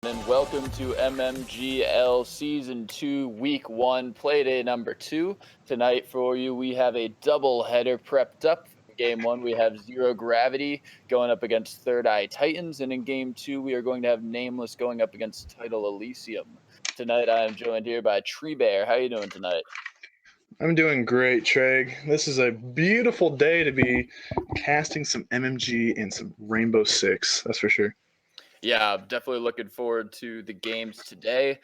And welcome to MMGL Season 2, Week 1, Playday number 2. Tonight for you, we have a double-header prepped up. In Game 1, we have Zero Gravity going up against Third Eye Titans, and in Game 2, we are going to have Nameless going up against Title Elysium. Tonight, I am joined here by Tree Bear. How are you doing tonight? I'm doing great, Treg. This is a beautiful day to be casting some MMG and some Rainbow Six, that's for sure. Yeah, definitely looking forward to the games today.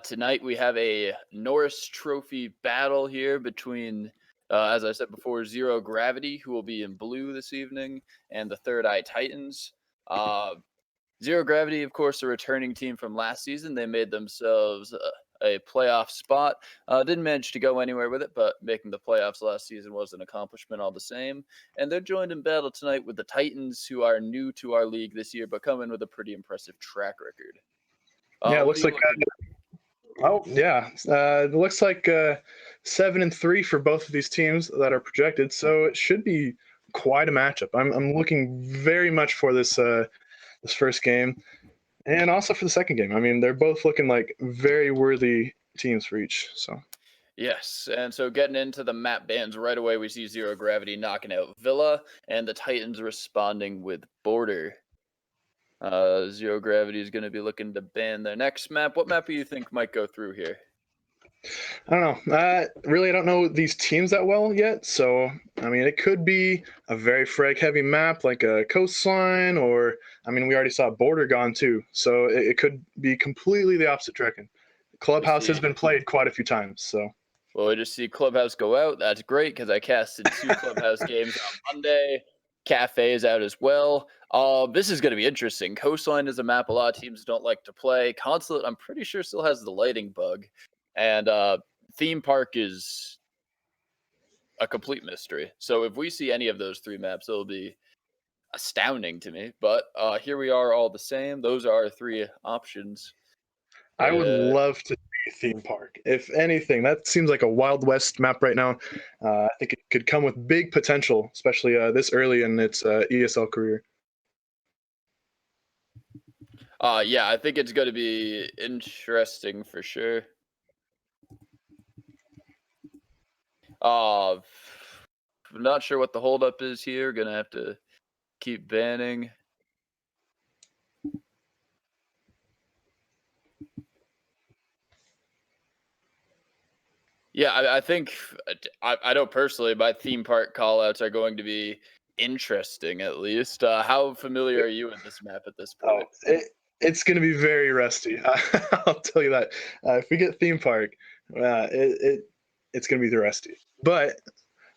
Tonight we have a Norris Trophy battle here between, as I said before, Zero Gravity, who will be in blue this evening, and the Third Eye Titans. Zero Gravity, of course, a returning team from last season. They made themselves a playoff spot. Didn't manage to go anywhere with it, but making the playoffs last season was an accomplishment all the same. And they're joined in battle tonight with the Titans, who are new to our league this year, but come in with a pretty impressive track record. Yeah, it looks like. It looks like 7-3 for both of these teams that are projected. So it should be quite a matchup. I'm looking very much for this first game, and also for the second game. I mean, they're both looking like very worthy teams for each. So. Yes, and so getting into the map bans right away, we see Zero Gravity knocking out Villa, and the Titans responding with Border. Zero Gravity is going to be looking to ban their next map. What map do you think might go through here? I don't know. I don't know these teams that well yet. So, I mean, it could be a very frag-heavy map like a Coastline, or, I mean, we already saw Border gone too. So it could be completely the opposite direction. Clubhouse has been played quite a few times, so. Well, we just see Clubhouse go out. That's great because I casted 2 Clubhouse games on Monday. Cafe is out as well. This is going to be interesting. Coastline is a map a lot of teams don't like to play. Consulate, I'm pretty sure, still has the lighting bug. And Theme Park is a complete mystery. So if we see any of those 3 maps, it'll be astounding to me. But here we are all the same. Those are our 3 options. I would love to see Theme Park. If anything, that seems like a Wild West map right now. I think it could come with big potential, especially this early in its ESL career. Yeah, I think it's going to be interesting for sure. I'm not sure what the holdup is here. Gonna have to keep banning. Yeah, I think I know personally my Theme Park callouts are going to be interesting at least. How familiar are you with this map at this point? It's going to be very rusty. I'll tell you that. If we get Theme Park, it's going to be rusty. But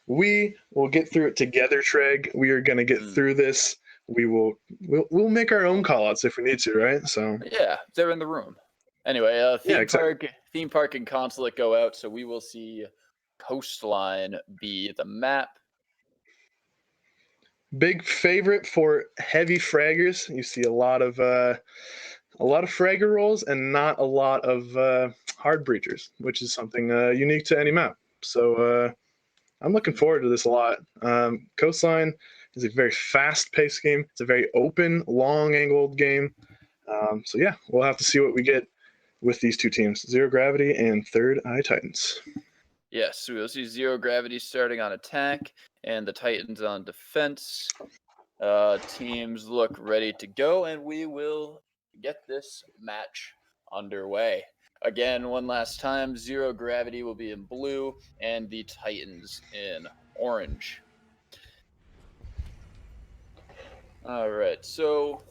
we will get through it together, Treg. We are going to get through this. We'll make our own callouts if we need to, right? So yeah, they're in the room. Anyway, Theme Park and Consulate go out, so we will see Coastline be the map. Big favorite for heavy fraggers. You see a lot of fragger rolls and not a lot of hard breachers, which is something unique to any map. So I'm looking forward to this a lot. Coastline is a very fast-paced game. It's a very open, long-angled game. So yeah, we'll have to see what we get with these 2 teams, Zero Gravity and Third Eye Titans. Yes, we'll see Zero Gravity starting on attack and the Titans on defense. Teams look ready to go, and we will get this match underway. Again, one last time, Zero Gravity will be in blue and the Titans in orange. All right, so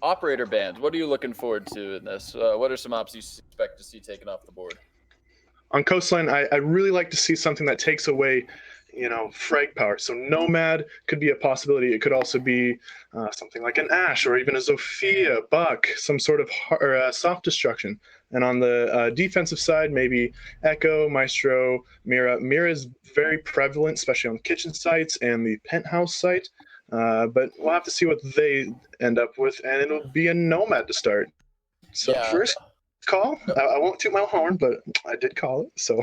operator bans, what are you looking forward to in this? What are some ops you expect to see taken off the board? On Coastline, I really like to see something that takes away, frag power. So Nomad could be a possibility. It could also be something like an Ash or even a Zofia, Buck, some sort of soft destruction. And on the defensive side, maybe Echo, Maestro, Mira. Mira is very prevalent, especially on kitchen sites and the penthouse site. But we'll have to see what they end up with, and it'll be a Nomad to start. So first call. I won't toot my horn, but I did call it. So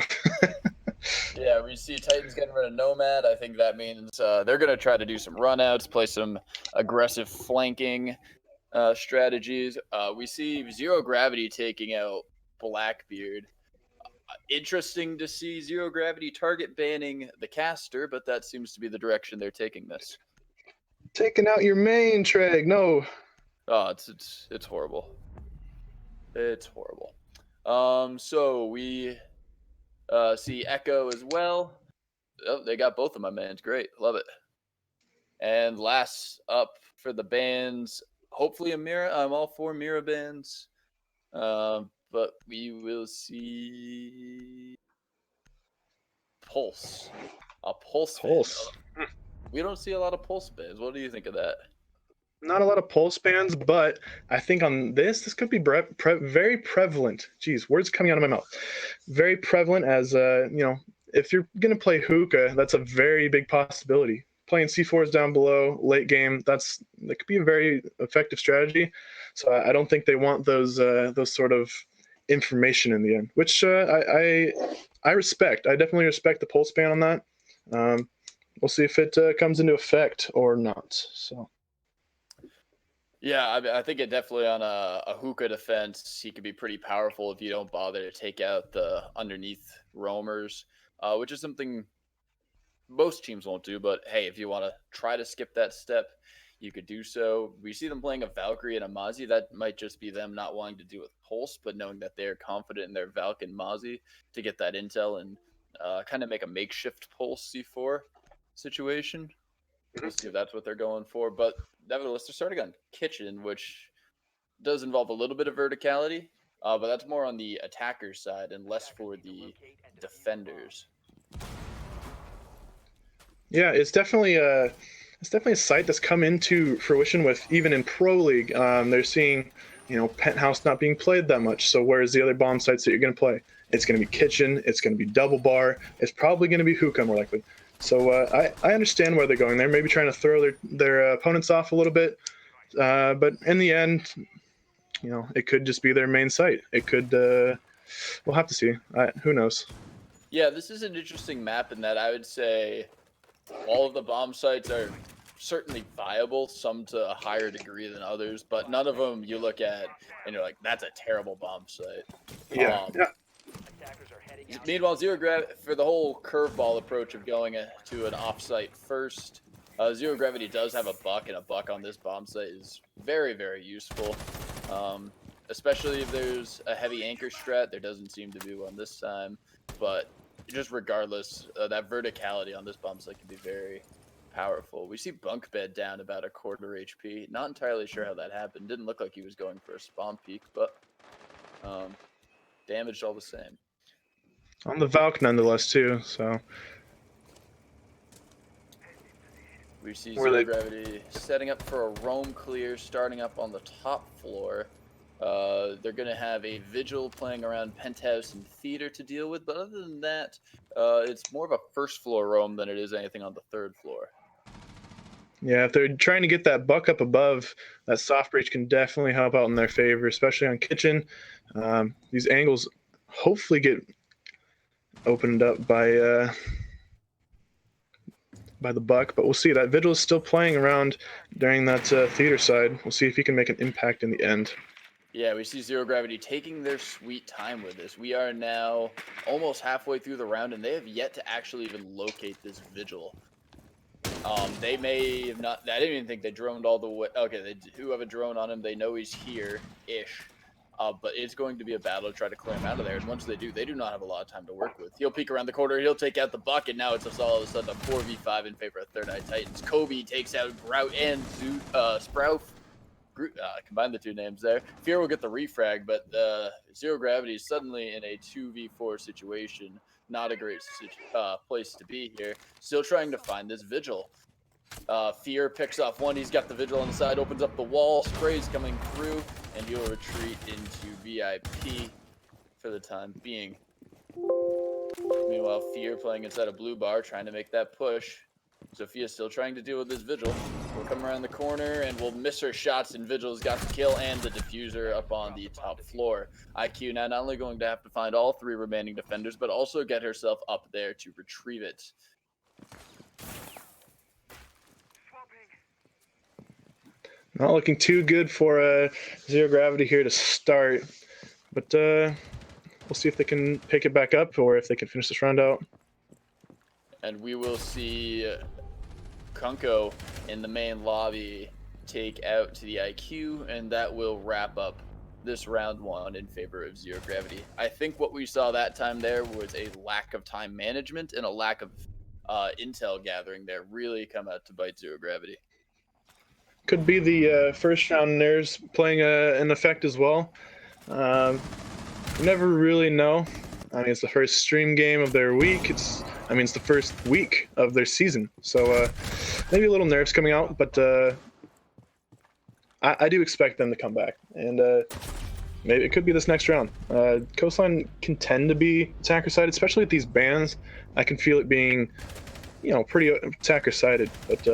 yeah, we see Titans getting rid of Nomad. I think that means they're going to try to do some runouts, play some aggressive flanking. strategies. We see Zero Gravity taking out Blackbeard. Interesting to see Zero Gravity target banning the caster, but that seems to be the direction they're taking this. Taking out your main, Treg. No. Oh, it's horrible. It's horrible. So we see Echo as well. Oh, they got both of my mans. Great, love it. And last up for the bans, hopefully a Mira. I'm all for Mira bans. But we will see Pulse. A Pulse ban. Pulse. We don't see a lot of Pulse bans. What do you think of that? Not a lot of pulse bans, but I think on this could be very prevalent. Geez, words coming out of my mouth. Very prevalent as, if you're going to play hookah, that's a very big possibility. Playing C4s down below, late game, that could be a very effective strategy. So I don't think they want those sort of information in the end, which I respect. I definitely respect the pulse ban on that. We'll see if it comes into effect or not. So. Yeah, I think it definitely on a hookah defense, he could be pretty powerful if you don't bother to take out the underneath roamers, which is something most teams won't do. But hey, if you want to try to skip that step, you could do so. We see them playing a Valkyrie and a Mozzie. That might just be them not wanting to do with Pulse, but knowing that they're confident in their Valk and Mozzie to get that intel and kind of make a makeshift Pulse C4 situation. We'll see if that's what they're going for. But nevertheless, they're starting on Kitchen, which does involve a little bit of verticality, but that's more on the attacker side and less for the defenders. Yeah, it's definitely a site that's come into fruition with even in Pro League. They're seeing, Penthouse not being played that much. So where's the other bomb sites that you're going to play? It's going to be Kitchen. It's going to be Double Bar. It's probably going to be Hookah more likely. So I understand where they're going. They're maybe trying to throw their opponents off a little bit, but in the end, it could just be their main site. It could. We'll have to see. Who knows? Yeah, this is an interesting map in that I would say all of the bomb sites are certainly viable, some to a higher degree than others, but none of them you look at and you're like, that's a terrible bomb site. Yeah. Meanwhile, Zero Gravity, for the whole curveball approach of going to an offsite first, Zero Gravity does have a buck, and a buck on this bomb site is very, very useful. Especially if there's a heavy anchor strat. There doesn't seem to be one this time, but just regardless, that verticality on this bomb site can be very powerful. We see Bunk Bed down about a quarter HP. Not entirely sure how that happened. Didn't look like he was going for a spawn peak, but damaged all the same. On the Valk nonetheless too, so. We see Zero Gravity setting up for a roam clear, starting up on the top floor. They're going to have a Vigil playing around Penthouse and Theater to deal with, but other than that, it's more of a first floor roam than it is anything on the third floor. Yeah, if they're trying to get that buck up above, that soft breach can definitely help out in their favor, especially on Kitchen. These angles hopefully get opened up by the buck, but we'll see. That Vigil is still playing around during that theater side. We'll see if he can make an impact in the end. Yeah, we see Zero Gravity taking their sweet time with this. We are now almost halfway through the round, and they have yet to actually even locate this Vigil. They may have not. I didn't even think they droned all the way. Okay, they do have a drone on him. They know he's here-ish. But it's going to be a battle to try to clear him out of there. And once they do not have a lot of time to work with. He'll peek around the corner. He'll take out the buck, and now it's just all of a sudden a 4v5 in favor of Third Eye Titans. Kobe takes out Grout and Sprout. Combine the two names there. Fear will get the refrag, but Zero Gravity is suddenly in a 2v4 situation. Not a great place to be here. Still trying to find this Vigil. Fear picks off one. He's got the Vigil on the side, opens up the wall. Spray's coming through, and he'll retreat into VIP for the time being. Meanwhile, Fear playing inside a blue bar, trying to make that push. Sophia's still trying to deal with this Vigil. We'll come around the corner, and we'll miss her shots, and Vigil's got the kill and the diffuser up on the top floor. IQ now not only going to have to find all three remaining defenders, but also get herself up there to retrieve it. Not looking too good for Zero Gravity here to start, but we'll see if they can pick it back up or if they can finish this round out. And we will see Kunko in the main lobby take out to the IQ, and that will wrap up this round 1 in favor of Zero Gravity. I think what we saw that time there was a lack of time management and a lack of intel gathering there really come out to bite Zero Gravity. Could be the first round nerves playing an effect as well. You never really know. I mean, it's the first stream game of their week. It's the first week of their season. So maybe a little nerves coming out, but I do expect them to come back. And maybe it could be this next round. Coastline can tend to be attacker-sided, especially with these bans. I can feel it being, pretty attacker-sided. But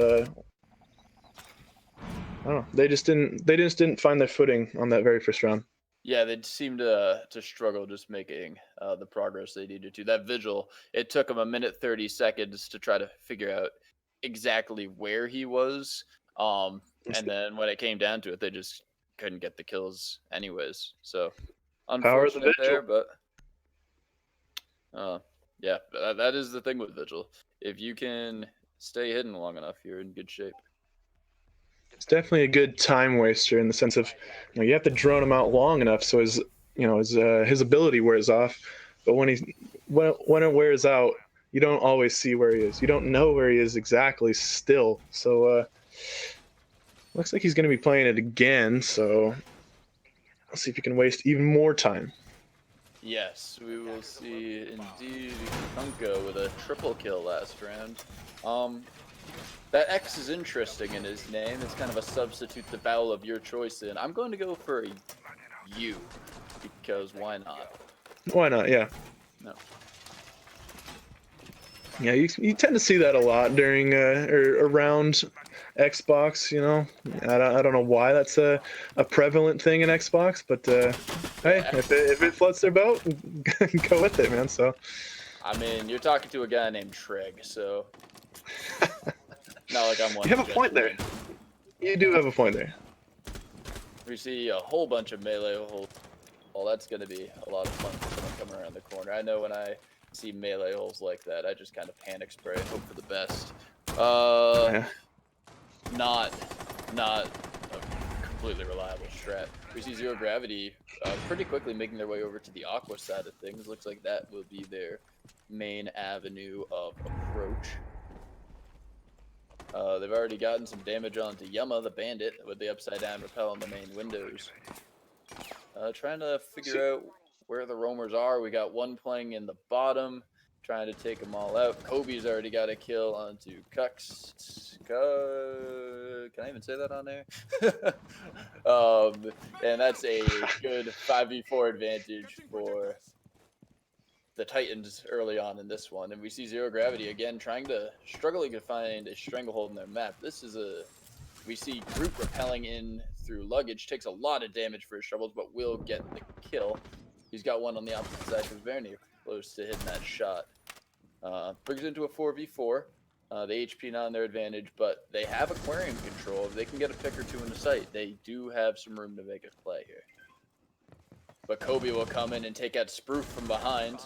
I don't know. They just didn't find their footing on that very first round. Yeah, they seemed to struggle just making the progress they needed to. That vigil, it took them 1 minute 30 seconds to try to figure out exactly where he was. And then when it came down to it, they just couldn't get the kills anyways. So unfortunate there, but yeah, that is the thing with vigil. If you can stay hidden long enough, you're in good shape. It's definitely a good time waster in the sense of, you have to drone him out long enough so his ability wears off. But when it wears out, you don't always see where he is. You don't know where he is exactly still. So looks like he's going to be playing it again. So let's see if he can waste even more time. Yes, we will see indeed Kunko with a triple kill last round. That X is interesting in his name. It's kind of a substitute the vowel of your choice in. I'm going to go for a U, because why not? Why not? Yeah. No. Yeah, you tend to see that a lot during or around Xbox. I don't know why that's a prevalent thing in Xbox, but hey, if it floats their boat, go with it, man. So. I mean, you're talking to a guy named Treg, so. Not like I'm one. You have a point there. You do have a point there. We see a whole bunch of melee holes. Well, that's going to be a lot of fun for coming around the corner. I know when I see melee holes like that, I just kind of panic spray and hope for the best. Yeah. Not a completely reliable strat. We see Zero Gravity pretty quickly making their way over to the Aqua side of things. Looks like that will be their main avenue of approach. They've already gotten some damage onto Yuma, the bandit, with the upside down rappel on the main windows. Trying to figure out where the roamers are. We got one playing in the bottom, trying to take them all out. Kobe's already got a kill onto Cux. Can I even say that on there? And that's a good 5v4 advantage for the Titans early on in this one. And we see Zero Gravity again struggling to find a stranglehold in their map. We see Groot repelling in through luggage, takes a lot of damage for his shovels, but will get the kill. He's got one on the opposite side because very close to hitting that shot. Brings it into a 4v4. The HP not in their advantage, but they have aquarium control. If they can get a pick or two in the site, they do have some room to make a play here. But Kobe will come in and take out Sproof from behind.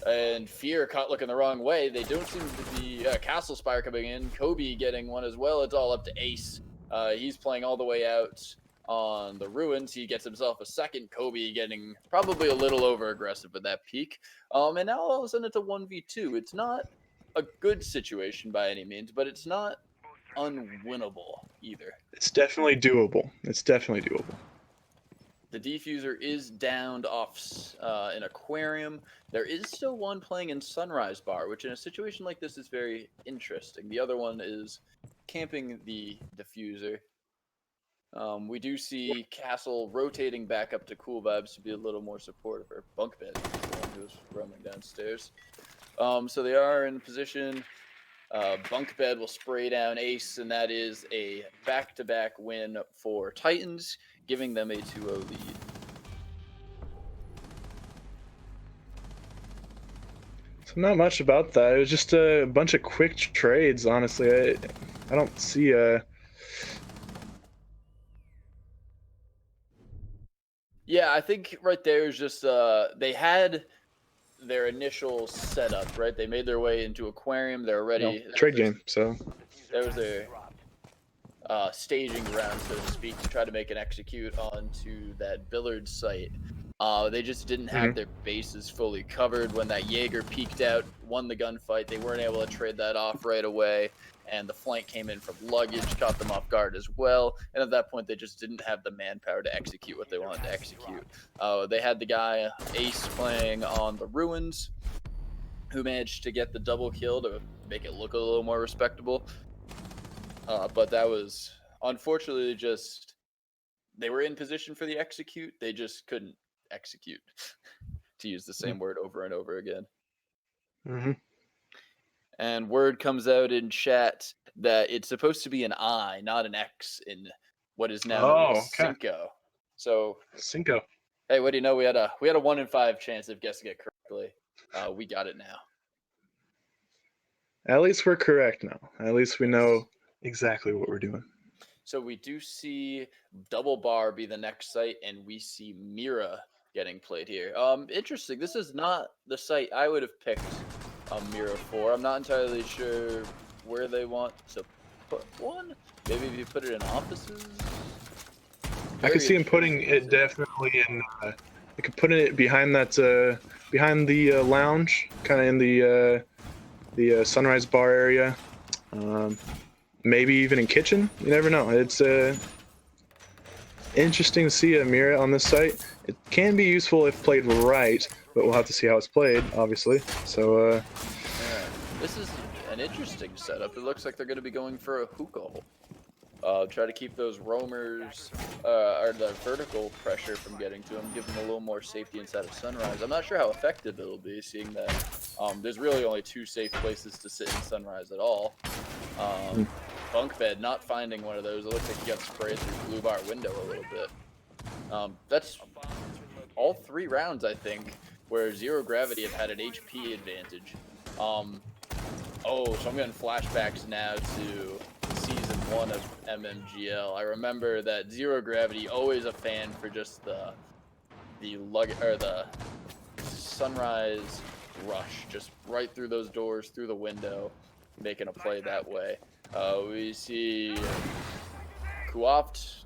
And Fear caught looking the wrong way. They don't seem to be Castle Spire coming in. Kobe getting one as well. It's all up to Ace. He's playing all the way out on the ruins. He gets himself a second. Kobe getting probably a little over aggressive with that peak. And now all of a sudden it's a 1v2. It's not a good situation by any means, but it's not unwinnable either. It's definitely doable. The Defuser is downed off an aquarium. There is still one playing in Sunrise Bar, which in a situation like this is very interesting. The other one is camping the Diffuser. We do see Castle rotating back up to Cool Vibes to be a little more supportive, or Bunkbed, who's roaming downstairs. So they are in position. Bunkbed will spray down Ace, and that is a back-to-back win for Titans, giving them a 2-0 lead. So not much about that. It was just a bunch of quick trades, honestly. I don't see Yeah, I think right there is just they had their initial setup, right? They made their way into aquarium. They're already Trade game. So there was their staging ground, so to speak, to try to make an execute onto that Billard site. They just didn't have mhm. their bases fully covered when that Jaeger peeked out, won the gunfight. They weren't able to trade that off right away, and the flank came in from luggage, caught them off guard as well. And at that point, they just didn't have the manpower to execute what they wanted to execute. They had the guy Ace playing on the ruins, who managed to get the double kill to make it look a little more respectable. But that was unfortunately just they were in position for the execute. They just couldn't execute, to use the same word over and over again. Mm-hmm. And word comes out in chat that it's supposed to be an I, not an X, in what is now known as Oh, okay. Cinco. So, Cinco. hey, what do you know? We had a 1 in 5 chance of guessing it correctly. We got it now. At least we're correct now. At least we Yes. know exactly what we're doing. So we do see Double Bar be the next site, and we see Mira getting played here. Interesting. This is not the site I would have picked Mira for. I'm not entirely sure where they want to put one. Maybe if you put it in offices. I could see him putting it definitely in. I could put it behind that, behind the lounge, kind of in the Sunrise Bar area. Maybe even in kitchen. You never know. It's interesting to see a Mira on this site. It can be useful if played right, but we'll have to see how it's played, obviously. So, Yeah. This is an interesting setup. It looks like they're going to be going for a hookah hole. Try to keep those roamers or the vertical pressure from getting to them, give them a little more safety inside of Sunrise. I'm not sure how effective it'll be, seeing that there's really only 2 safe places to sit in Sunrise at all. Bunk bed, not finding one of those. It looks like he got sprayed through blue bar window a little bit. That's all 3 rounds, I think, where Zero Gravity have had an HP advantage. So I'm getting flashbacks now to Season 1 of MMGL. I remember that Zero Gravity, always a fan for just the Sunrise rush, just right through those doors, through the window, making a play that way. We see Kuopt.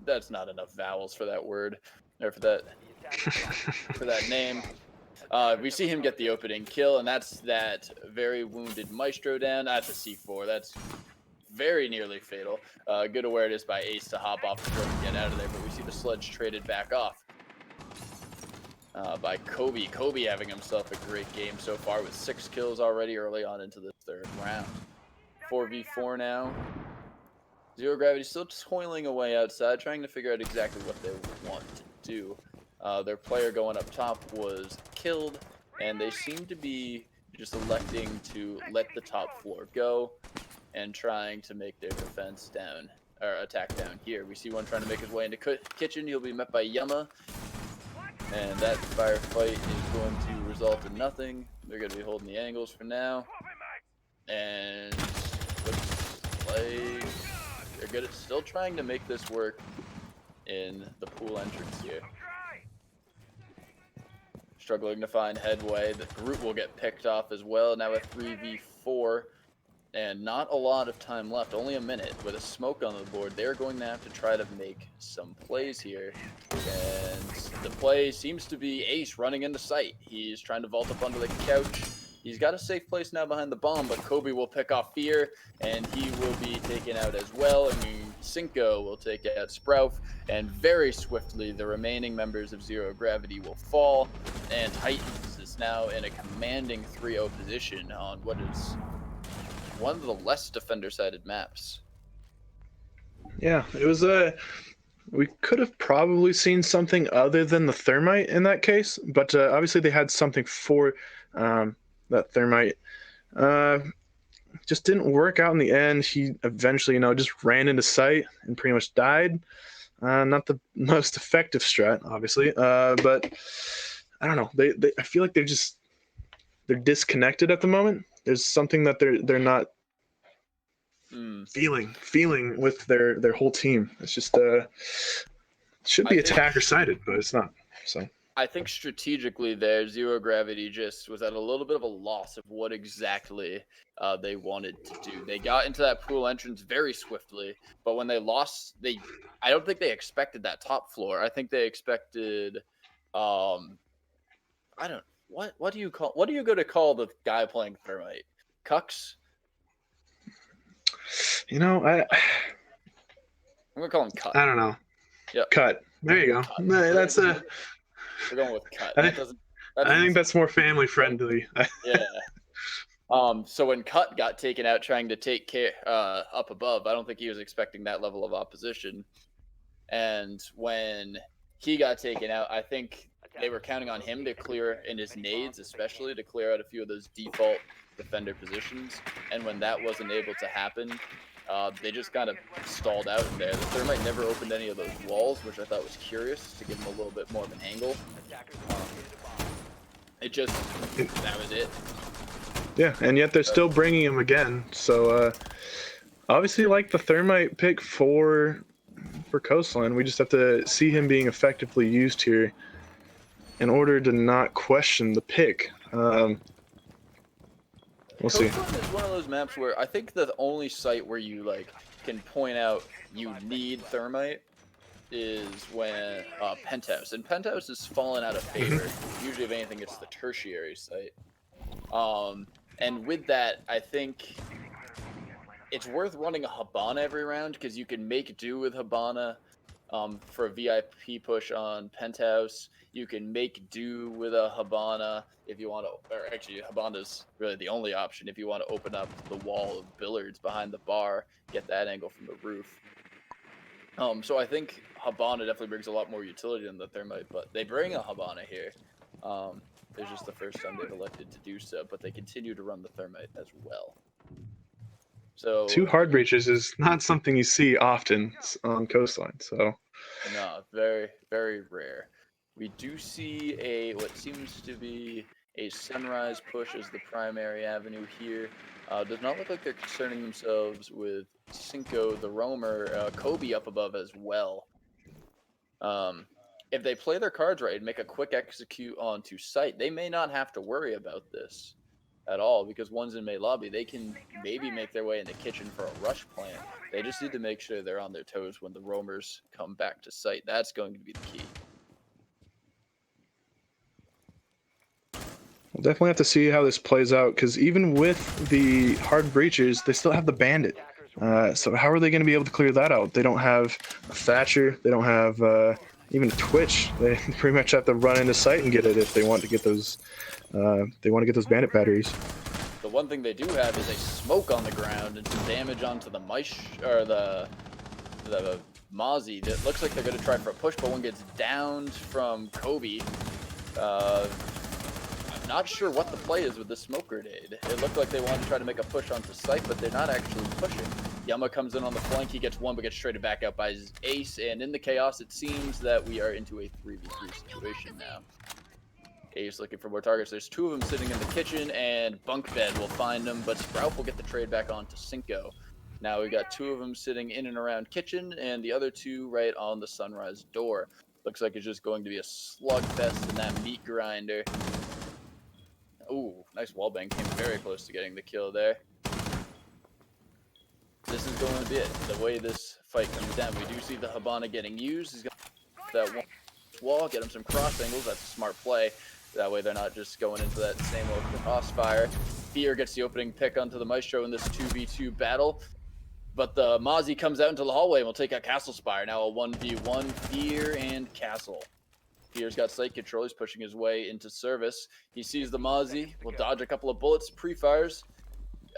That's not enough vowels for that word, or for that name. We see him get the opening kill, and that's that very wounded Maestro down. That's a C4. That's very nearly fatal. Good awareness by Ace to hop off the board and get out of there, but we see the sludge traded back off by Kobe. Kobe having himself a great game so far with 6 kills already early on into the 3rd round. 4v4 now. Zero Gravity still toiling away outside, trying to figure out exactly what they want to do. Their player going up top was killed, and they seem to be just electing to let the top floor go and trying to make their defense down, or attack down here. We see one trying to make his way into kitchen. He'll be met by Yama, and that firefight is going to result in nothing. They're going to be holding the angles for now, and looks like they're good at still trying to make this work in the pool entrance here. Struggling to find headway. The group will get picked off as well. Now a 3v4, and not a lot of time left. Only a minute. With a smoke on the board, they're going to have to try to make some plays here. And the play seems to be Ace running into sight. He's trying to vault up onto the couch. He's got a safe place now behind the bomb, but Kobe will pick off Fear, and he will be taken out as well. I mean, Cinco will take out Sprout, and very swiftly the remaining members of Zero Gravity will fall, and Titans is now in a commanding 3-0 position on what is one of the less defender-sided maps. Yeah, it was we could have probably seen something other than the thermite in that case, but obviously they had something for that thermite. Just didn't work out in the end. He eventually, just ran into sight and pretty much died. Not the most effective strat, obviously, but I don't know. I feel like they're disconnected at the moment. There's something that they're not feeling with their whole team. It's just Should be attacker sided, but it's not. So I think strategically there, Zero Gravity just was at a little bit of a loss of what exactly they wanted to do. They got into that pool entrance very swiftly, but when they lost, I don't think they expected that top floor. I think they expected, I don't what do you go to call the guy playing Thermite? Cucks? you know, I'm gonna call him Cut. I don't know. Yep. Cut. There you go. Cut. That's We're going with Cut. I think that's more family friendly. Yeah. So when Cut got taken out trying to take care up above, I don't think he was expecting that level of opposition. And when he got taken out, I think they were counting on him to clear in his nades, especially to clear out a few of those default defender positions. And when that wasn't able to happen, they just kind of stalled out in there. The Thermite never opened any of those walls, which I thought was curious to give him a little bit more of an angle. That was it. Yeah, and yet they're still bringing him again. So obviously, like the Thermite pick for Coastline, we just have to see him being effectively used here in order to not question the pick. We'll see. Coastline is one of those maps where I think the only site where you can point out you need Thermite is when Penthouse, and Penthouse has fallen out of favor. Usually, if anything, it's the tertiary site. And with that, I think it's worth running a Hibana every round because you can make do with Hibana for a VIP push on Penthouse. You can make do with a Hibana if you want to, or actually Hibana's really the only option if you want to open up the wall of billiards behind the bar, get that angle from the roof. So I think Hibana definitely brings a lot more utility than the Thermite, but they bring a Hibana here. It's just the first time they've elected to do so, but they continue to run the Thermite as well. So 2 hard breaches is not something you see often on Coastline. So no, very, very rare. We do see what seems to be a Sunrise push as the primary avenue here. Does not look like they're concerning themselves with Cinco, the roamer, Kobe up above as well. If they play their cards right and make a quick execute onto site, they may not have to worry about this at all because one's in May lobby. They can maybe make their way in the kitchen for a rush plan. They just need to make sure they're on their toes when the roamers come back to site. That's going to be the key. we'll definitely have to see how this plays out because even with the hard breaches, they still have the bandit. So how are they going to be able to clear that out? They don't have a Thatcher. They don't have even a Twitch. They pretty much have to run into site and get it if they want to get those. They want to get those bandit batteries. The one thing they do have is a smoke on the ground and some damage onto the the Mozzie. That looks like they're going to try for a push, but one gets downed from Kobe. I'm not sure what the play is with the smoke grenade. It looked like they wanted to try to make a push onto site, but they're not actually pushing. Yama comes in on the flank. He gets one, but gets traded back out by his ace. And in the chaos, it seems that we are into a 3v3 situation now. Ace looking for more targets. There's 2 of them sitting in the kitchen, and Bunk Bed will find them, but Sprout will get the trade back onto Cinco. Now we got 2 of them sitting in and around kitchen, and the other 2 right on the Sunrise door. Looks like it's just going to be a slugfest in that meat grinder. Ooh, nice wallbang. Came very close to getting the kill there. This is going to be it. The way this fight comes down, we do see the Hibana getting used. He's going to that one wall, get him some cross angles. That's a smart play. That way they're not just going into that same old crossfire. Fear gets the opening pick onto the Maestro in this 2v2 battle. But the Mozzie comes out into the hallway and will take out Castle Spire. Now a 1v1, Fear and Castle. Fear's got site control. He's pushing his way into service. He sees the Mozzie, will dodge a couple of bullets, pre-fires.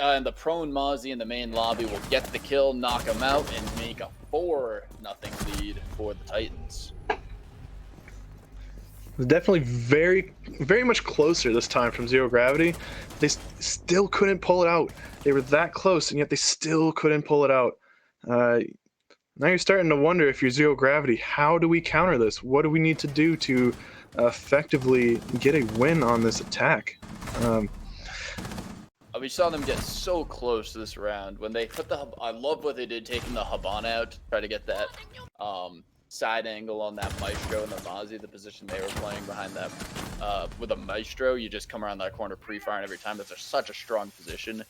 And the prone Mozzie in the main lobby will get the kill, knock him out, and make a 4-0 lead for the Titans. It was definitely very, very much closer this time from Zero Gravity. They still couldn't pull it out. They were that close, and yet they still couldn't pull it out. Now you're starting to wonder if you're Zero Gravity, how do we counter this? What do we need to do to effectively get a win on this attack? We saw them get so close to this round when they put I love what they did taking the Hibana out to try to get that side angle on that Maestro and the Mozzie, the position they were playing behind that with a Maestro, you just come around that corner pre-firing every time. That's such a strong position.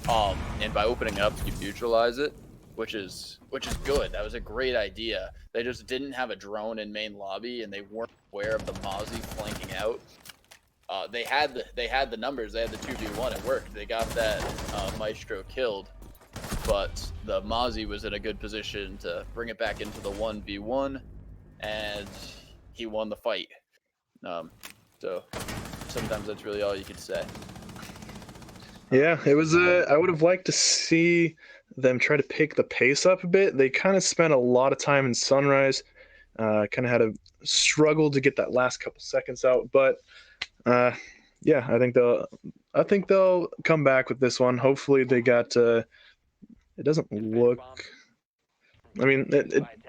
And by opening up, you neutralize it, which is good. That was a great idea. They just didn't have a drone in main lobby, and they weren't aware of the Mozzie flanking out. They had the numbers. They had the 2v1. It worked. They got that Maestro killed, but the Mozzie was in a good position to bring it back into the 1v1, and he won the fight. So sometimes that's really all you could say. Yeah, it was. I would have liked to see them try to pick the pace up a bit. They kind of spent a lot of time in Sunrise. Kind of had a struggle to get that last couple seconds out, but yeah, I think they'll come back with this one. Hopefully, they got. It doesn't look. I mean,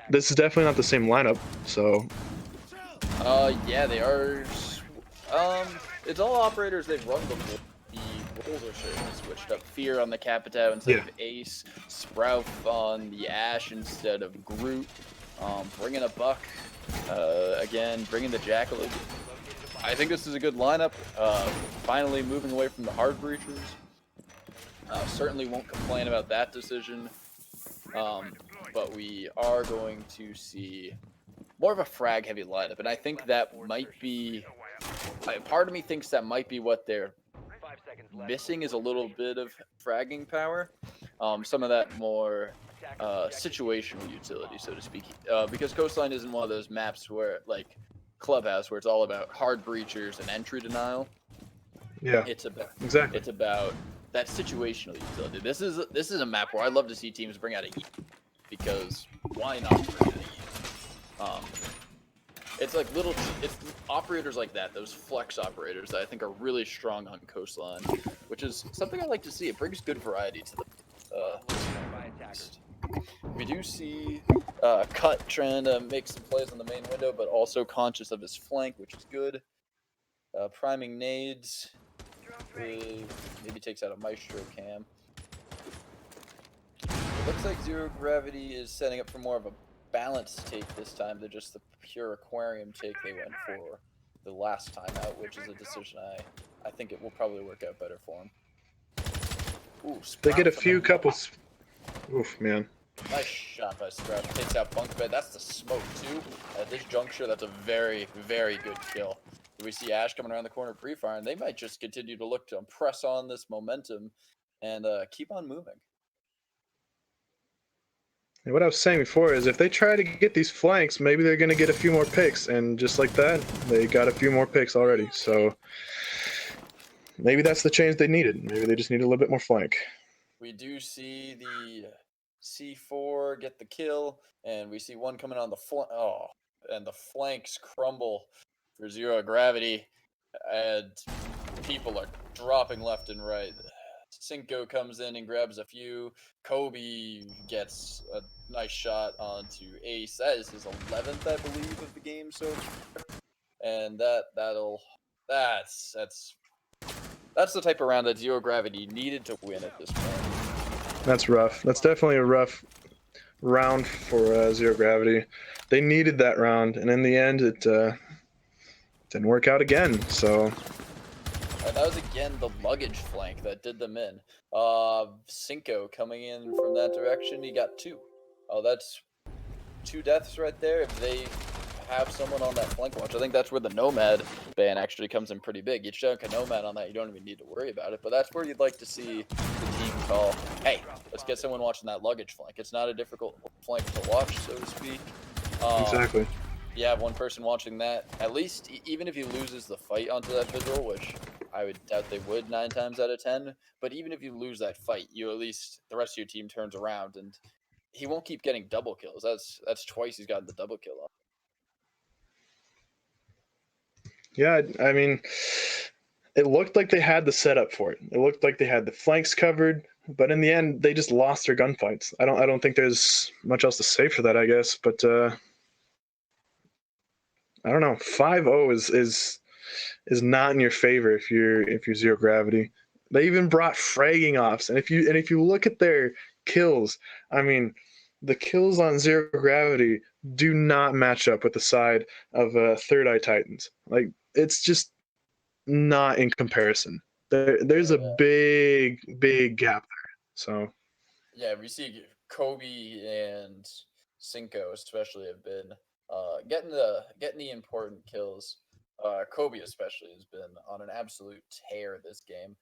this is definitely not the same lineup. So. Yeah, they are. It's all operators they've run before. The roles are certainly switched up. Fear on the Capitao instead of Ace. Sprout on the Ash instead of Groot. Bringing a Buck. Again, bringing the Jackal. I think this is a good lineup. Finally moving away from the hard breachers. Certainly won't complain about that decision. But we are going to see more of a frag heavy lineup, and I think that might be. Part of me thinks that might be what they're missing is a little bit of fragging power. Some of that more situational utility, so to speak. Because Coastline isn't one of those maps where, like Clubhouse, where it's all about hard breachers and entry denial. Yeah, it's about exactly. It's about that situational utility. This is a map where I'd love to see teams bring out a heat, because why not bring out a heat? It's like it's operators like that, those flex operators that I think are really strong on Coastline, which is something I like to see. It brings good variety to the. We do see Cut trying to make some plays on the main window, but also conscious of his flank, which is good. Priming nades. Maybe takes out a Maestro cam. It looks like Zero Gravity is setting up for more of a balanced take this time than just the pure aquarium take they went for the last time out, which is a decision I think it will probably work out better for him. Ooh, they get a few couples. Oof, man. Nice shot by Sprout. Takes out Bunk Bed. That's the smoke too. At this juncture, that's a very, very good kill. We see Ash coming around the corner pre-fire, and they might just continue to look to press on this momentum and keep on moving. And what I was saying before is if they try to get these flanks, maybe they're going to get a few more picks. And just like that, they got a few more picks already. So maybe that's the change they needed. Maybe they just need a little bit more flank. We do see the C4 get the kill, and we see one coming on the flank. Oh, and the flanks crumble for Zero Gravity, and people are dropping left and right. Cinco comes in and grabs a few. Kobe gets a nice shot onto Ace. That is his 11th, I believe, of the game so far. And that's the type of round that Zero Gravity needed to win at this point. That's rough. That's definitely a rough round for Zero Gravity. They needed that round, and in the end, it didn't work out again. So. That was again the luggage flank that did them in. Cinco coming in from that direction, he got 2. Oh, that's 2 deaths right there. If they have someone on that flank watch, I think that's where the Nomad ban actually comes in pretty big. You chunk a Nomad on that, you don't even need to worry about it. But that's where you'd like to see the team call, hey, let's get someone watching that luggage flank. It's not a difficult flank to watch, so to speak. Exactly. You have one person watching that. At least, even if he loses the fight onto that visual, which I would doubt they would 9 times out of 10. But even if you lose that fight, you at least the rest of your team turns around, and he won't keep getting double kills. That's twice he's gotten the double kill on. Yeah, I mean, it looked like they had the setup for it. It looked like they had the flanks covered, but in the end, they just lost their gunfights. I don't think there's much else to say for that, I guess. But I don't know. 5-0 is not in your favor if you're Zero Gravity. They even brought fragging offs, and if you look at their kills, I mean, the kills on Zero Gravity do not match up with the side of Third Eye Titans. Like, it's just not in comparison. There's a Yeah. big gap there. So Yeah, we see Kobe and Cinco especially have been getting the important kills. Kobe especially has been on an absolute tear this game.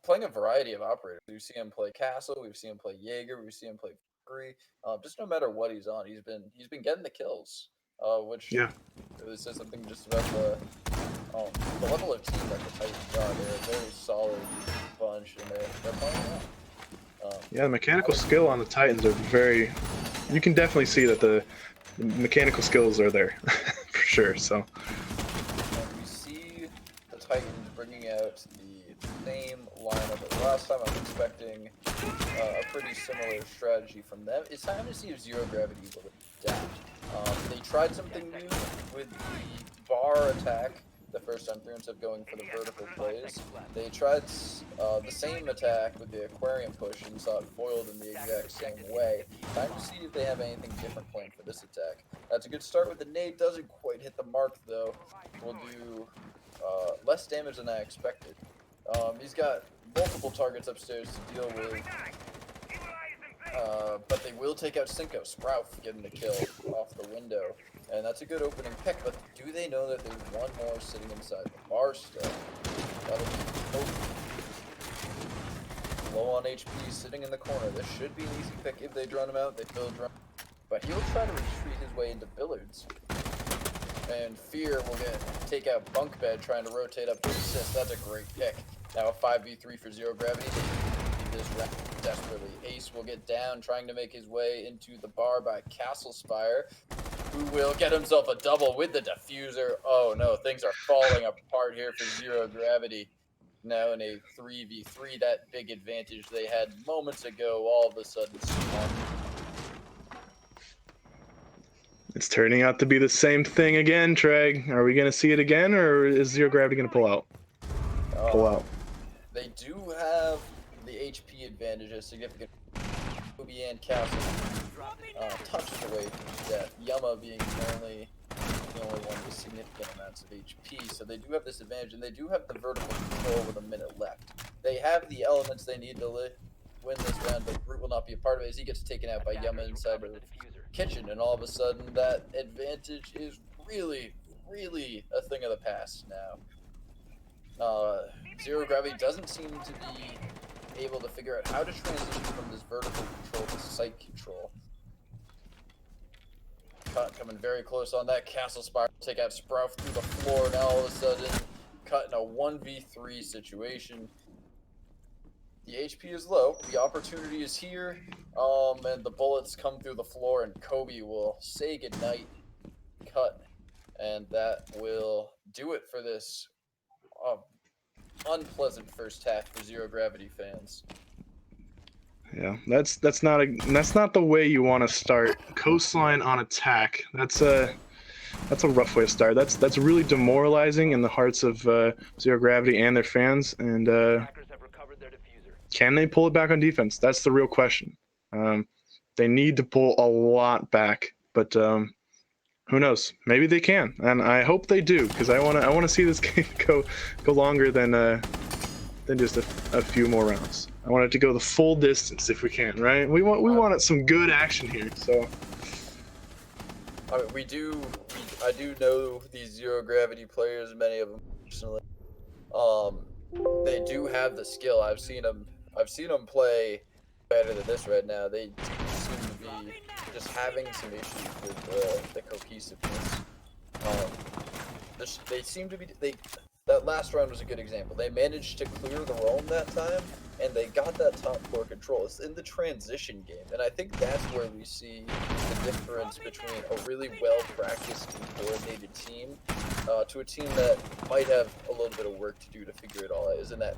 Playing a variety of operators. We've seen him play Castle, we've seen him play Jaeger, we've seen him play Valkyrie. Just no matter what he's on, he's been getting the kills. Which yeah, really says something just about the level of team that the Titans are. They're a very solid bunch, and they're playing well. yeah, the mechanical skill on the Titans are very. You can definitely see that the mechanical skills are there for sure. So And we see the Titans bringing out the same lineup as last time. I'm expecting a pretty similar strategy from them. It's time to see if Zero Gravity will adapt. They tried something new with the bar attack the first time through instead of going for the vertical plays. They tried the same attack with the aquarium push and saw it foiled in the exact same way. Time to see if they have anything different planned for this attack. That's a good start with the nade. Doesn't quite hit the mark though. Will do less damage than I expected. He's got multiple targets upstairs to deal with. But they will take out Cinco. Sprout getting the kill off the window. And that's a good opening pick, but do they know that there's one more sitting inside the bar still? That'll be Kobe. Low on HP, sitting in the corner. This should be an easy pick if they drone him out. They build drone. But he'll try to retreat his way into Billiards. And Fear will take out Bunk Bed, trying to rotate up to assist. That's a great pick. Now a 5v3 for Zero Gravity. They need this round desperately. Ace will get down, trying to make his way into the bar by Castle Spire, who will get himself a double with the diffuser. Oh no, things are falling apart here for Zero Gravity. Now in a 3v3, that big advantage they had moments ago all of a sudden swung. it's turning out to be the same thing again, Treg. Are we going to see it again, or is Zero Gravity going to pull out? Pull out. They do have the HP advantage, a significant. Kobe and Castle touches away from death. Yama being the only one with significant amounts of HP, so they do have this advantage, and they do have the vertical control with a minute left. They have the elements they need to win this round, but Brute will not be a part of it as he gets taken out by Yama inside of the kitchen, and all of a sudden that advantage is really, really a thing of the past now. Zero Gravity doesn't seem to be able to figure out how to transition from this vertical control to sight control. Cut coming very close on that. Castle Spire take out Sprout through the floor. Now all of a sudden, Cut in a 1v3 situation. The HP is low. The opportunity is here. And the bullets come through the floor, and Kobe will say goodnight. Cut. And that will do it for this unpleasant first half for Zero Gravity fans. Yeah, that's not the way you want to start. Coastline on attack. That's a rough way to start. That's really demoralizing in the hearts of Zero Gravity and their fans. And can they pull it back on defense? That's the real question. They need to pull a lot back, but who knows? Maybe they can, and I hope they do, because I want to see this game go longer than just a few more rounds. I want it to go the full distance if we can, right? We wanted some good action here, so. I mean, I do know these Zero Gravity players, many of them personally. They do have the skill. I've seen them play better than this right now. They seem to be just having some issues with the cohesiveness. They seem to be that last round was a good example. They managed to clear the roam that time, and they got that top floor control. It's in the transition game, and I think that's where we see the difference between a really well-practiced and coordinated team to a team that might have a little bit of work to do to figure it all out, is in that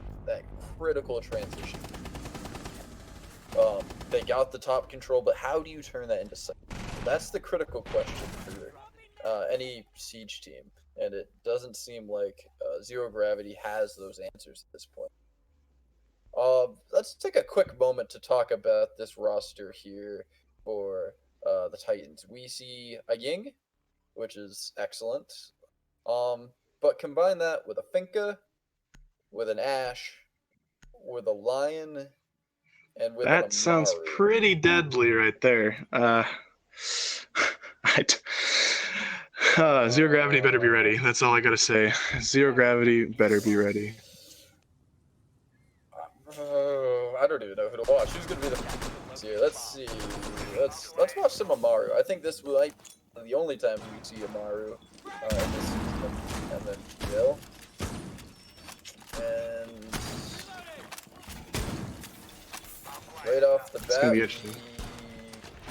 critical transition. They got the top control, but how do you turn that into sight? That's the critical question for any Siege team, and it doesn't seem like Zero Gravity has those answers at this point. Let's take a quick moment to talk about this roster here. for the Titans. We see a Ying, which is excellent. But combine that with a Finka, with an Ash, with a Lion, and with an That sounds Amaru. pretty deadly right there. Zero gravity better be ready. That's all I gotta say. Zero gravity better be ready. I don't even know who to watch. Who's gonna be the here? Let's see. Let's watch some Amaru. I think this might be the only time we see Amaru in this season of MMGL. And right off the bat, the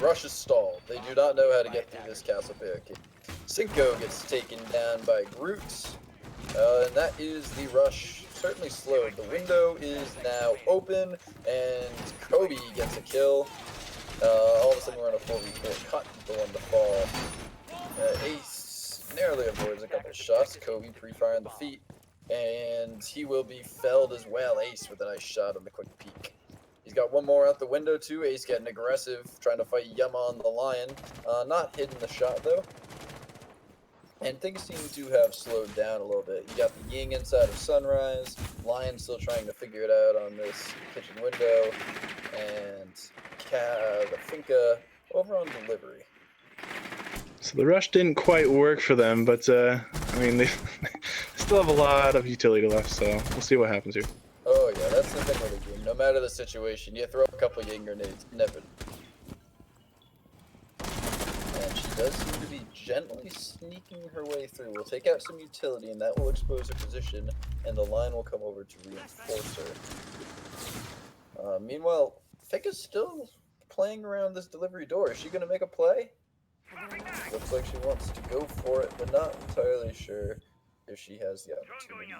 rush is stalled. They do not know how to get through this castle barricade. Cinco gets taken down by Groot, and that is the rush certainly slowed. The window is now open, and Kobe gets a kill. All of a sudden we're on a 4v4, cut the one to fall. Ace narrowly avoids a couple shots. Kobe pre-firing the feet, and he will be felled as well. Ace with a nice shot on the quick peek. He's got one more out the window too. Ace getting aggressive, trying to fight Yama on the Lion. Not hitting the shot though. And things seem to have slowed down a little bit. You got the Ying inside of Sunrise, Lion still trying to figure it out on this kitchen window, and the Finka over on delivery. So the rush didn't quite work for them, but I mean, they still have a lot of utility left, so we'll see what happens here. Oh yeah, that's the thing with the game. No matter the situation, you throw a couple Ying grenades, never. And she does seem to be gently sneaking her way through. We'll take out some utility, and that will expose her position, and the line will come over to reinforce her. Meanwhile, Finka's still playing around this delivery door. Is she going to make a play? Looks like she wants to go for it, but not entirely sure if she has the opportunity.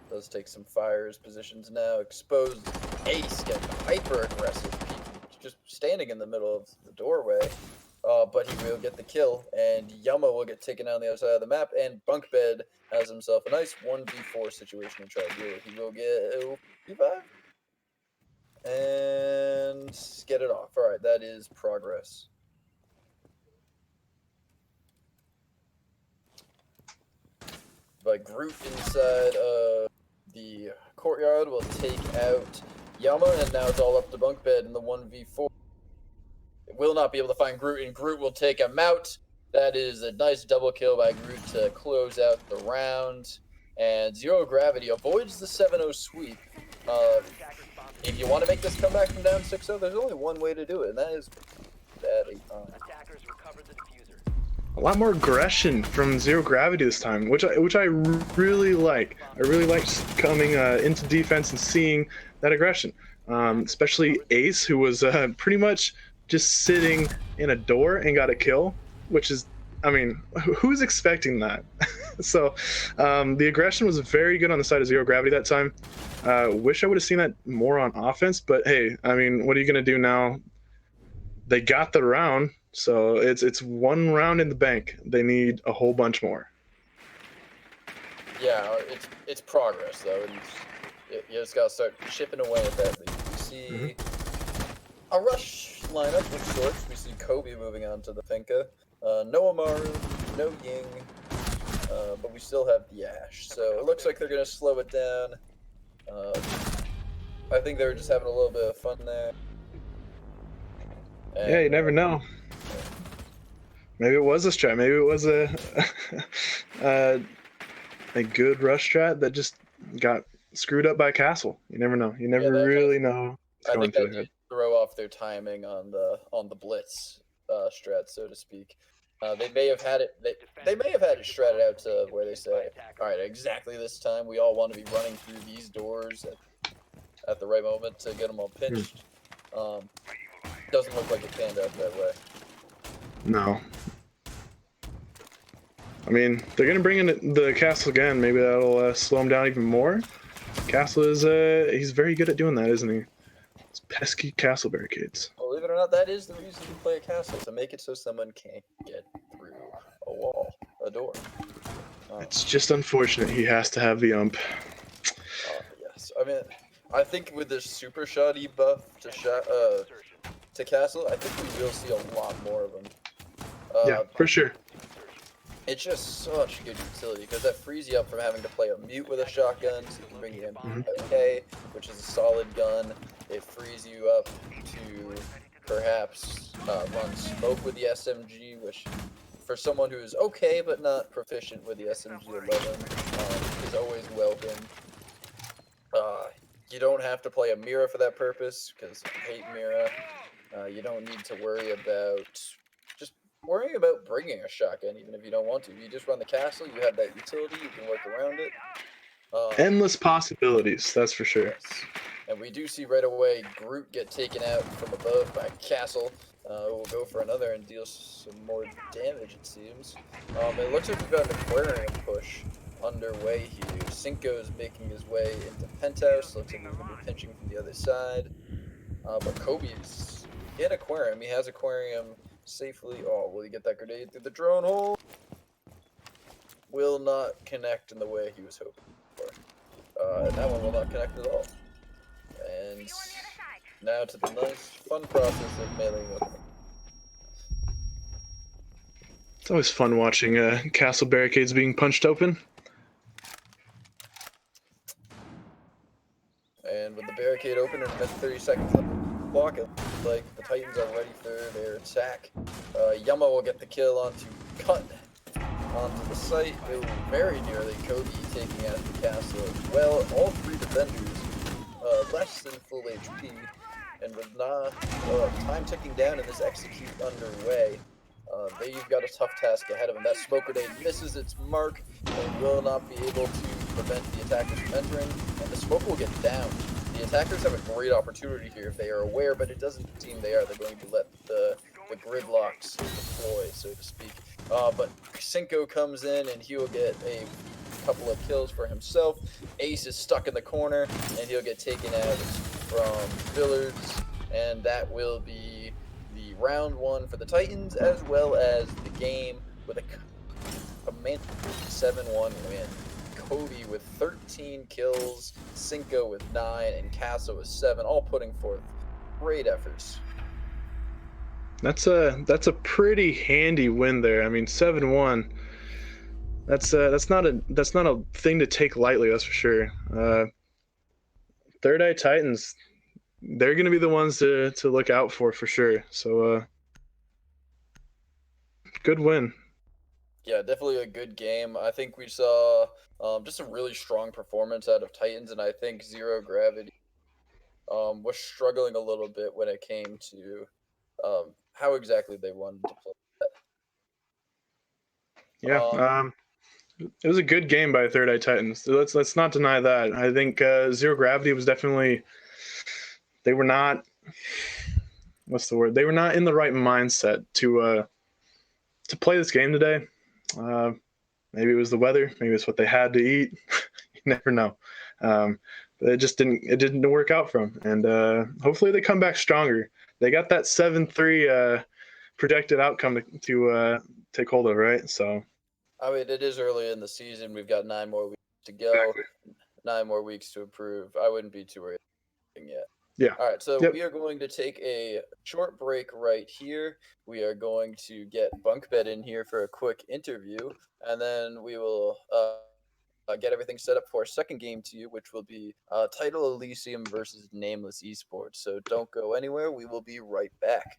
Does take some fires positions now. Exposed Ace getting hyper aggressive, just standing in the middle of the doorway. But he will get the kill, and Yama will get taken on the other side of the map, and Bunkbed has himself a nice 1v4 situation to try to deal with. He will get revive and get it off. All right, that is progress. But Groot inside the courtyard will take out Yama, and now it's all up to Bunkbed in the 1v4. It will not be able to find Groot, and Groot will take him out. That is a nice double kill by Groot to close out the round. And Zero Gravity avoids the 7-0 sweep. If you want to make this comeback from down 6-0, there's only one way to do it, and that is at a time. A lot more aggression from Zero Gravity this time, which I really like. I really like coming into defense and seeing that aggression. Especially Ace, who was pretty much just sitting in a door and got a kill, which is, I mean, who's expecting that? So the aggression was very good on the side of Zero Gravity that time. Wish I would have seen that more on offense, but hey, I mean, what are you going to do now? They got the round, so it's one round in the bank. They need a whole bunch more. Yeah, it's progress, though. And you just got to start chipping away at that lead. We see a rush lineup of sorts. We see Kobe moving on to the Finka. No Amaru, no Ying, but we still have the Ash. So it looks like they're going to slow it down. I think they were just having a little bit of fun there. And, yeah, you never know. Maybe it was a strat. Maybe it was a good rush strat that just got screwed up by Castle. You never know. You never really know what's going through their head. Throw off their timing on the blitz strat, so to speak. They may have had it. They may have had it stratted out to where they say, "All right, exactly this time, we all want to be running through these doors at the right moment to get them all pinched." Doesn't look like it panned out that way. No. I mean, they're gonna bring in the Castle again. Maybe that'll slow him down even more. Castle is he's very good at doing that, isn't he? It's pesky Castle barricades. Believe it or not, that is the reason you play a Castle, to make it so someone can't get through a wall, a door. It's just unfortunate he has to have the ump. Yes, I mean, I think with this super shoddy buff to Castle, I think we will see a lot more of them. Yeah, for sure. It's just such good utility because that frees you up from having to play a mute with a shotgun, so you can bring the MMGL, which is a solid gun. It frees you up to perhaps run smoke with the SMG, which for someone who's okay but not proficient with the SMG-11 is always welcome. You don't have to play a Mira for that purpose because I hate Mira. You don't need to worry about bringing a shotgun, even if you don't want to. You just run the castle, you have that utility, you can work around it. Endless possibilities, that's for sure. Yes. And we do see right away Groot get taken out from above by Castle. We'll go for another and deal some more damage, it seems. It looks like we've got an aquarium push underway here. Cinco's making his way into Penthouse. Looks like he's going to be pinching from the other side. But Kobe's in aquarium. He has aquarium safely. Oh, will he get that grenade through the drone hole? Will not connect in the way he was hoping for. And that one will not connect at all. And now to the nice, fun process of mailing weapon. It's always fun watching castle barricades being punched open. And with the barricade open and 30 seconds left to block it, like the Titans are ready for their attack. Yama will get the kill onto Cut onto the site. It was very nearly Kobe taking out the castle as well. All three defenders less than full HP, and with time ticking down and this execute underway, they've got a tough task ahead of them. That smoke grenade misses its mark and will not be able to prevent the attackers from entering, and the smoke will get down. The attackers have a great opportunity here if they are aware, but it doesn't seem they are. They're going to let the gridlocks deploy, so to speak. But Cinco comes in and he will get a couple of kills for himself. Ace is stuck in the corner and he'll get taken out from Billards, and that will be the round one for the Titans, as well as the game with a command 7-1 win. Kobe with 13 kills, Cinco with 9, and Castle with 7, all putting forth great efforts. That's a pretty handy win there. I mean, 7-1. That's not a thing to take lightly. That's for sure. Third Eye Titans, they're going to be the ones to look out for sure. So good win. Yeah, definitely a good game. I think we saw just a really strong performance out of Titans, and I think Zero Gravity was struggling a little bit when it came to how exactly they wanted to play that. Yeah, it was a good game by Third Eye Titans. Let's not deny that. I think Zero Gravity was definitely, they were not, what's the word? They were not in the right mindset to play this game today. Maybe it was the weather. Maybe it's what they had to eat. You never know. But it just didn't work out for them. And hopefully they come back stronger. They got that 7-3 projected outcome to take hold of, right? So. I mean, it is early in the season. We've got 9 more weeks to go. Exactly. 9 more weeks to improve. I wouldn't be too worried yet. Yeah. All right, so we are going to take a short break right here. We are going to get Bunkbed in here for a quick interview, and then we will get everything set up for our second game to you, which will be Title Elysium versus Nameless Esports. So don't go anywhere. We will be right back.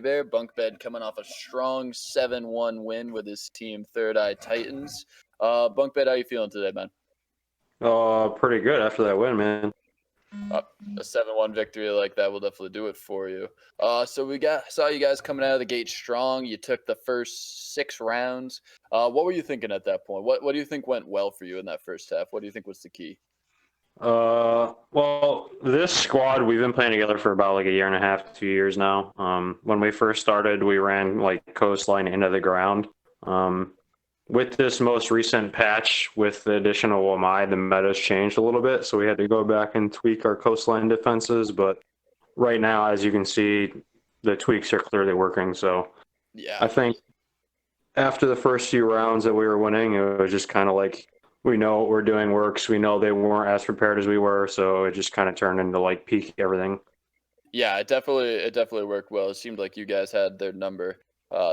Bear. Bunk Bed coming off a strong 7-1 win with his team Third Eye Titans. Bunk Bed, how you feeling today, man? Pretty good after that win, man. A 7-1 victory like that will definitely do it for you. So saw you guys coming out of the gate strong. You took the first 6 rounds. What were you thinking at that point? What do you think went well for you in that first half? What do you think was the key? Well, this squad, we've been playing together for about like a year and a half, 2 years now. When we first started, we ran like coastline into the ground. With this most recent patch, with the addition of Wamai, the meta's changed a little bit, so we had to go back and tweak our coastline defenses. But right now, as you can see, the tweaks are clearly working. So Yeah, I think after the first few rounds that we were winning, it was just kind of like, we know what we're doing works. We know they weren't as prepared as we were, so it just kind of turned into like peak everything. yeah, it definitely worked well. It seemed like you guys had their number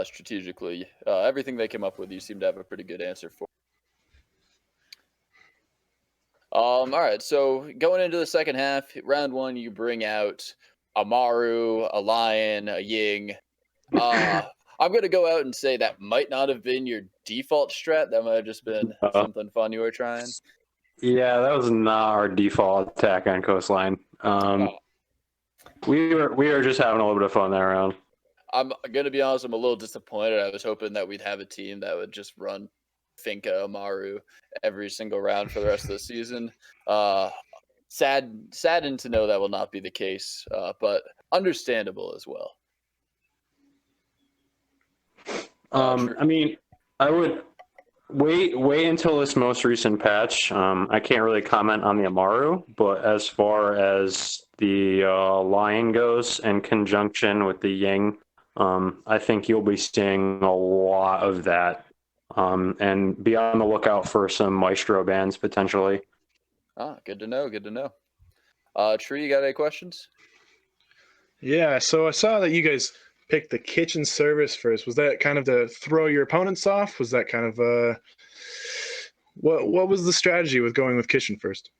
strategically. Everything they came up with, you seemed to have a pretty good answer for. All right, so going into the second half, round 1, you bring out Amaru, a Lion, a Ying. I'm gonna go out and say that might not have been your default strat. That might have just been something fun you were trying. Yeah, that was not our default attack on coastline. We were just having a little bit of fun that round. I'm gonna be honest, I'm a little disappointed. I was hoping that we'd have a team that would just run Finka Amaru every single round for the rest of the season. Saddened to know that will not be the case, but understandable as well. I mean, I would wait until this most recent patch. I can't really comment on the Amaru, but as far as the Lion goes, in conjunction with the Ying, I think you'll be seeing a lot of that. And be on the lookout for some Maestro bans potentially. Good to know. Good to know. Tree, you got any questions? Yeah, so I saw that you guys picked the kitchen service first. Was that kind of to throw your opponents off? Was that kind of what was the strategy with going with kitchen first?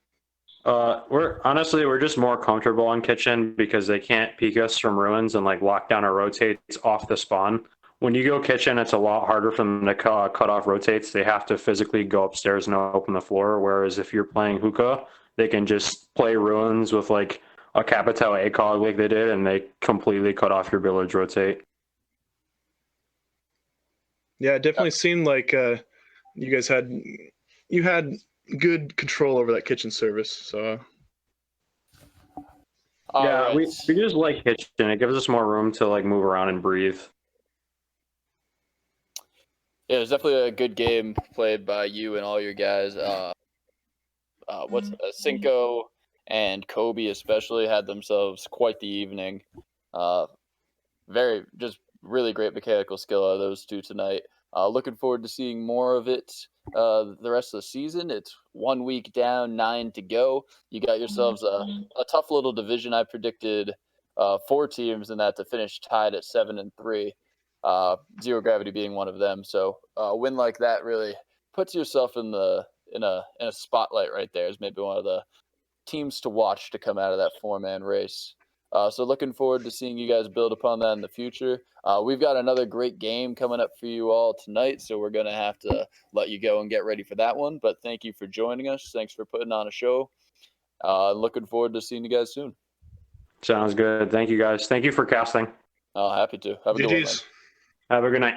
We're just more comfortable on kitchen because they can't peek us from ruins and like lock down our rotates off the spawn. When you go kitchen, it's a lot harder for them to cut off rotates. They have to physically go upstairs and open the floor. Whereas if you're playing hookah, they can just play ruins with like a Capital ACOG like they did, and they completely cut off your village rotate. Yeah, it definitely seemed like you guys had good control over that kitchen service. So yeah, right. we just like kitchen. It gives us more room to like move around and breathe. Yeah, it was definitely a good game played by you and all your guys. Cinco and Kobe especially had themselves quite the evening. Just really great mechanical skill out of those two tonight. Looking forward to seeing more of it the rest of the season. It's 1 week down, 9 to go. You got yourselves a tough little division. I predicted 4 teams in that to finish tied at 7-3. Zero Gravity being one of them. So a win like that really puts yourself in a spotlight right there as maybe one of the teams to watch to come out of that 4-man race. So looking forward to seeing you guys build upon that in the future. We've got another great game coming up for you all tonight, so we're going to have to let you go and get ready for that one. But thank you for joining us. Thanks for putting on a show. Looking forward to seeing you guys soon. Sounds good. Thank you guys. Thank you for casting. Happy to. Have a good one, man. Have a good night.